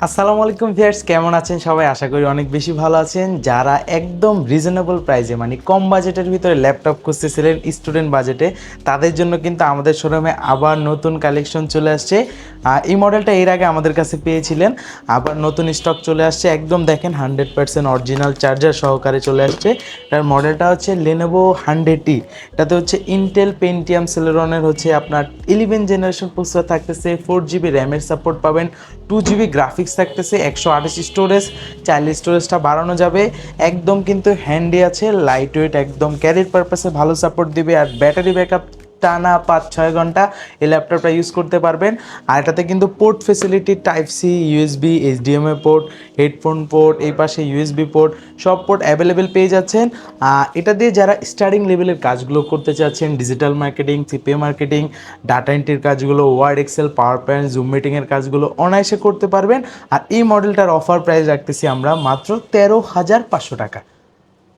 আসসালামু আলাইকুম ভিউয়ার্স, কেমন আছেন সবাই? আশা করি অনেক বেশি ভালো আছেন। যারা একদম রিজনেবল প্রাইসে মানে কম বাজেটের ভিতরে ল্যাপটপ খুঁজতেছিলেন স্টুডেন্ট বাজেটে, তাদের জন্য কিন্তু আমাদের শোরুমে আবার নতুন কালেকশন চলে আসছে। এই মডেলটা এর আগে আমাদের কাছে পেয়েছিলেন, আবার নতুন স্টক চলে আসছে। একদম দেখেন 100% অরিজিনাল চার্জার সহকারে চলে আসছে। এটার মডেলটা হচ্ছে Lenovo 100T। এটাতে হচ্ছে ইন্টেল পেন্টিয়াম সেলেরনের হচ্ছে আপনার 11 জেনারেশন প্রসেসর থাকতেছে, 4GB র্যামের সাপোর্ট পাবেন, 2GB গ্রাফিক্স থাকতেছে, 128 স্টোরেজ, চাইলে স্টোরেজটা বাড়ানো যাবে। একদম কিন্তু হ্যান্ডি আছে, লাইট ওয়েট, একদম ক্যারির পারপাসে ভালো সাপোর্ট দিবে। আর ব্যাটারি ব্যাকআপ টানা 5-6 ঘন্টা এই ল্যাপটপটা ইউজ করতে পারবেন। আর এটাতে কিন্তু port facility type C, USB, HDMI port, headphone port, এই পাশে ইউএসবি পোর্ট, সব পোর্ট অ্যাভেলেবেল পেয়ে যাচ্ছেন। এটা দিয়ে যারা স্টার্টিং লেভেলের কাজগুলো করতে চাচ্ছেন, digital marketing, CPA marketing, data এন্ট্রির কাজগুলো, word, Excel, PowerPoint, Zoom মিটিংয়ের কাজগুলো অনায়াসে করতে পারবেন। আর এই মডেলটার অফার প্রাইস রাখতেছি আমরা মাত্র 13,500 টাকা।